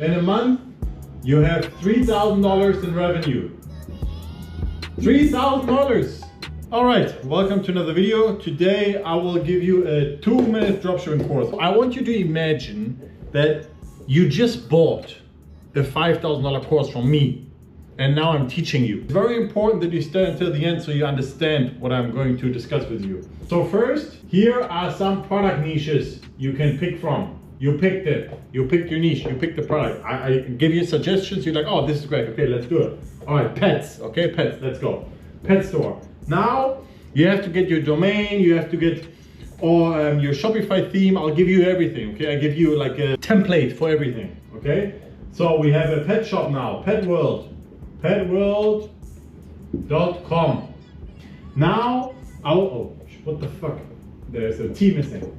In a month, you have $3,000 in revenue. $3,000. All right, welcome to another video. Today, I will give you a 2-minute dropshipping course. I want you to imagine that you just bought a $5,000 course from me, and now I'm teaching you. It's very important that you stay until the end so you understand what I'm going to discuss with you. So first, here are some product niches you can pick from. You picked it, you picked your niche, you picked the product. I give you suggestions, you're like, oh, this is great, okay, let's do it. All right, pets, okay, pets, let's go. Pet store. Now, you have to get your domain, you have to get your Shopify theme. I'll give you everything, okay? I give you like a template for everything, okay? So we have a pet shop now, Pet World, petworld.com. Now, oh, what the fuck? There's a T missing.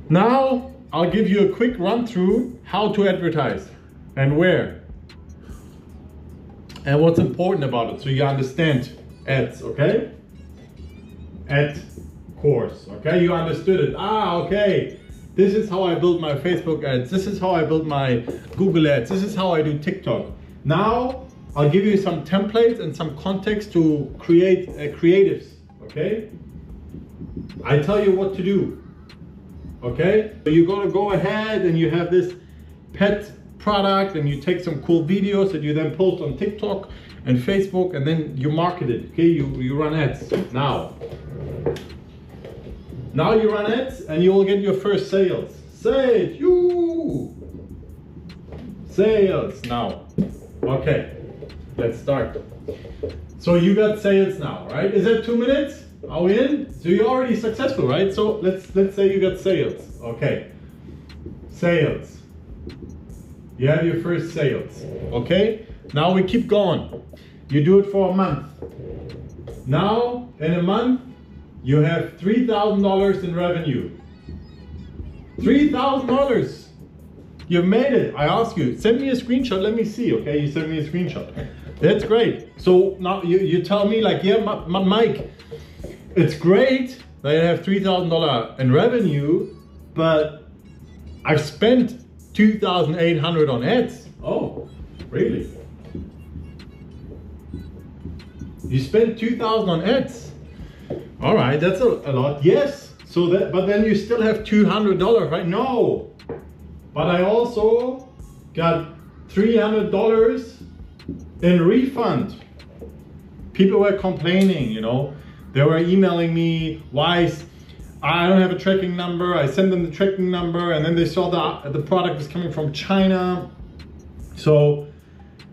Now, I'll give you a quick run through how to advertise and where and what's important about it so you understand ads, okay? Ad course, okay? You understood it. Okay. This is how I build my Facebook ads. This is how I build my Google ads. This is how I do TikTok. Now, I'll give you some templates and some context to create creatives, okay? I tell you what to do. Okay, so you're gonna go ahead and you have this pet product and you take some cool videos that you then post on TikTok and Facebook and then you market it, okay? You run ads now. Now you run ads and you will get your first sales. Say it, you! Sales now. Okay, let's start. So you got sales now, right? Is that 2 minutes? Are we in? So you're already successful, right? So let's say you got sales. Okay. Sales. You have your first sales. Okay? Now we keep going. You do it for a month. Now, in a month, you have $3,000 in revenue. $3,000. You've made it. I ask you, send me a screenshot. Let me see, okay? You send me a screenshot. That's great. So now you tell me like, yeah, Mike, it's great that I have $3,000 in revenue, but I've spent $2,800 on ads. Oh, really? You spent $2,000 on ads? All right, that's a lot. Yes. So that, but then you still have $200, right? No. But I also got $300 in refund. People were complaining, you know. They were emailing me, why I don't have a tracking number. I sent them the tracking number and then they saw the product was coming from China. So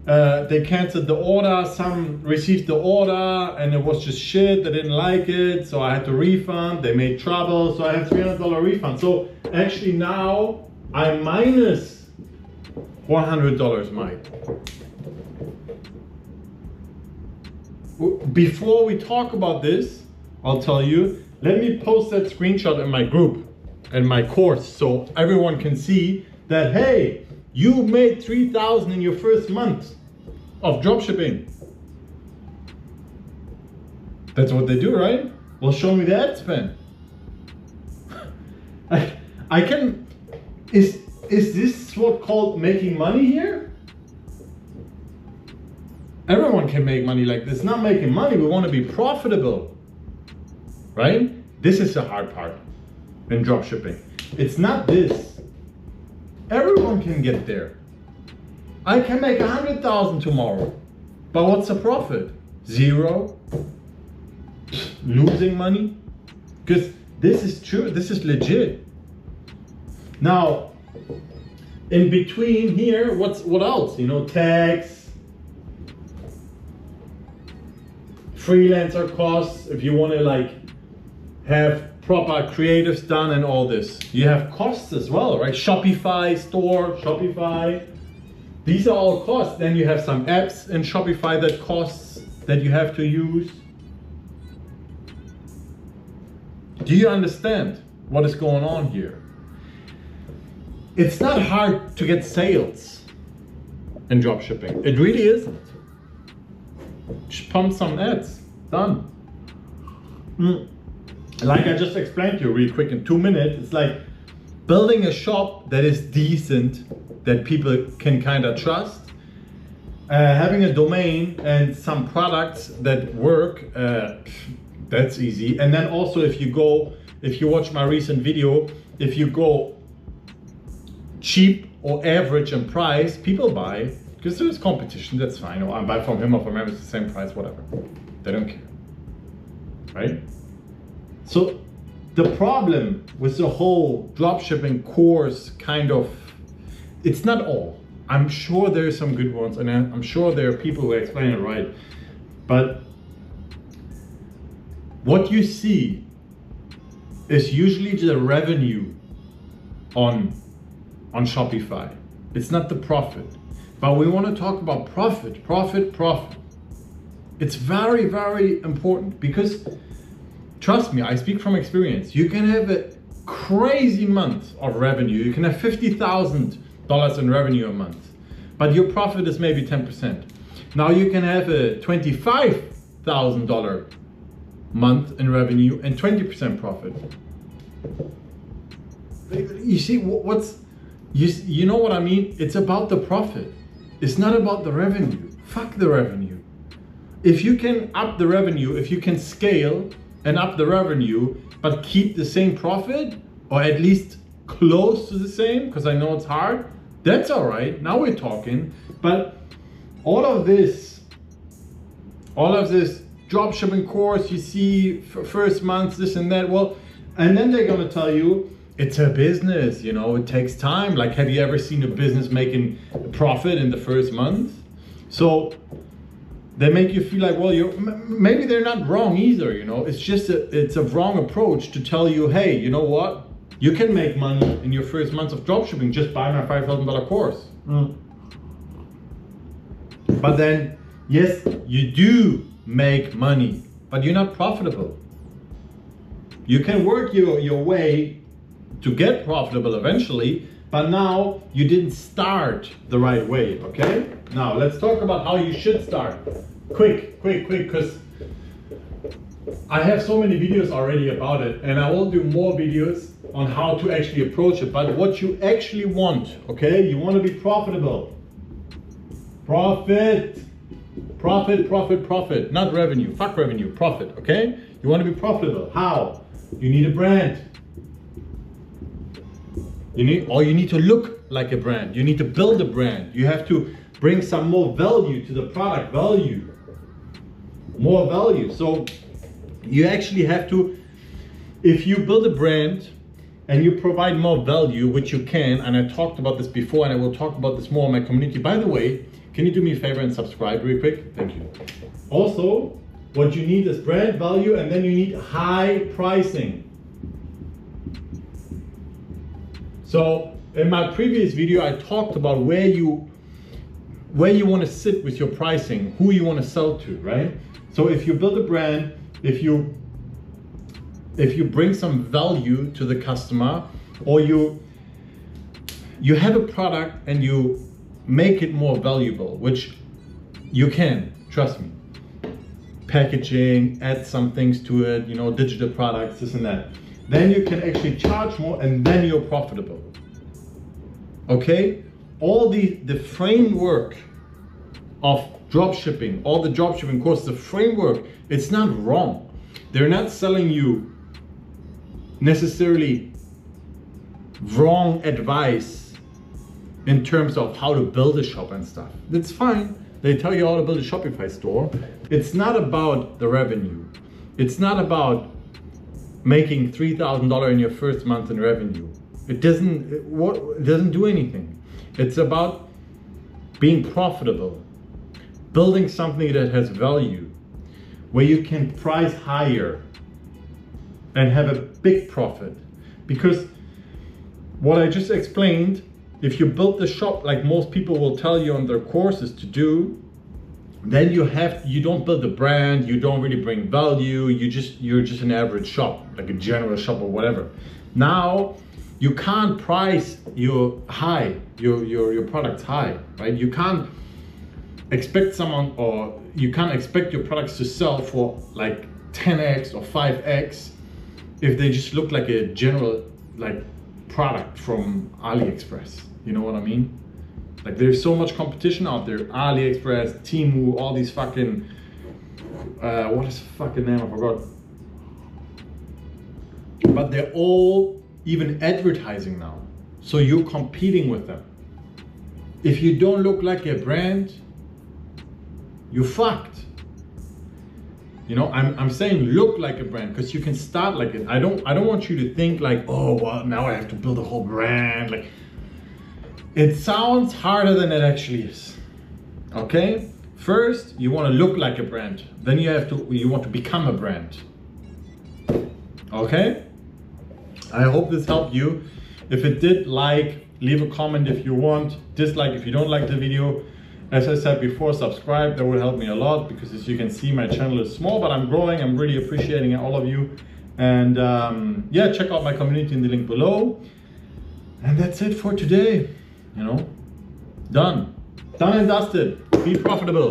they canceled the order. Some received the order and it was just shit. They didn't like it. So I had to refund. They made trouble. So I have $300 refund. So actually now I'm minus $100, Mike. Before we talk about this, I'll tell you, let me post that screenshot in my group and my course so everyone can see that, hey, you made $3,000 in your first month of dropshipping. That's what they do, right? Well, show me the ad spend. I can, is this what called making money here? Everyone can make money like this. Not making money, we want to be profitable, right? This is the hard part in dropshipping. It's not this. Everyone can get there. I can make 100,000 tomorrow, but what's the profit? Zero? Losing money? Because this is true, this is legit. Now, in between here, what else? You know, tax, freelancer costs, if you want to like have proper creatives done and all this. You have costs as well, right? Shopify store, Shopify. These are all costs. Then you have some apps in Shopify that costs that you have to use. Do you understand what is going on here? It's not hard to get sales in dropshipping. It really isn't. Just pump some ads, done. Like I just explained to you real quick in 2 minutes, it's like building a shop that is decent that people can kind of trust. Having a domain and some products that work, that's easy. And then also if you watch my recent video, if you go cheap or average in price, people buy, because there's competition, that's fine. Or I buy from him or from him, it's the same price, whatever. They don't care, right? So the problem with the whole dropshipping course kind of, it's not all. I'm sure there are some good ones, and I'm sure there are people who explain it right. But what you see is usually the revenue on Shopify. It's not the profit. But we want to talk about profit, profit, profit. It's very, very important, because trust me, I speak from experience. You can have a crazy month of revenue. You can have $50,000 in revenue a month, but your profit is maybe 10%. Now you can have a $25,000 month in revenue and 20% profit. You see you know what I mean? It's about the profit. It's not about the revenue. Fuck the revenue. If you can up the revenue, if you can scale and up the revenue, but keep the same profit, or at least close to the same, because I know it's hard, that's all right. Now we're talking. But all of this dropshipping course, you see first month, this and that, well, and then they're gonna tell you it's a business, you know, it takes time. Like, have you ever seen a business making a profit in the first month? So they make you feel like, well, maybe they're not wrong either, you know. It's just it's a wrong approach to tell you, hey, you know what? You can make money in your first month of dropshipping. Just buy my $5,000 course. But then, yes, you do make money, but you're not profitable. You can work your way to get profitable eventually, but now you didn't start the right way, okay? Now let's talk about how you should start. Quick, because I have so many videos already about it, and I will do more videos on how to actually approach it. But what you actually want, okay? You want to be profitable. Profit, not revenue. Fuck revenue, profit, okay? You want to be profitable. How? You need a brand. You need to look like a brand. You need to build a brand. You have to bring some more value to the product, more value. So you actually have to, if you build a brand and you provide more value, which you can, and I talked about this before, and I will talk about this more in my community. By the way, can you do me a favor and subscribe real quick? Thank you. Also, what you need is brand value, and then you need high pricing. So in my previous video, I talked about where you want to sit with your pricing, who you want to sell to, right? So if you build a brand, if you bring some value to the customer, or you have a product and you make it more valuable, which you can, trust me. Packaging, add some things to it, you know, digital products, this and that. Then you can actually charge more, and then you're profitable. Okay? All the framework of dropshipping, all the dropshipping courses, the framework, it's not wrong. They're not selling you necessarily wrong advice in terms of how to build a shop and stuff. That's fine. They tell you how to build a Shopify store. It's not about the revenue. It's not about making $3,000 in your first month in revenue. It doesn't do anything. It's about being profitable, building something that has value, where you can price higher and have a big profit. Because what I just explained, if you build the shop like most people will tell you on their courses to do, then you don't build a brand, you don't really bring value, you're just an average shop, like a general shop or whatever. Now you can't price your products high, right? You can't expect your products to sell for like 10x or 5x if they just look like a general like product from AliExpress. You know what I mean? Like there's so much competition out there. AliExpress, Temu, all these fucking, what is the fucking name? I forgot. But they're all even advertising now. So you're competing with them. If you don't look like a brand, you're fucked. You know, I'm saying look like a brand because you can start like it. I don't want you to think like, oh well, now I have to build a whole brand. Like, it sounds harder than it actually is. Okay? First, you want to look like a brand. Then you want to become a brand. Okay? I hope this helped you. If it did, leave a comment if you want, dislike if you don't like the video. As I said before, subscribe, that will help me a lot because as you can see, my channel is small, but I'm growing. I'm really appreciating all of you. And yeah, check out my community in the link below. And that's it for today. You know, done and dusted. Be profitable.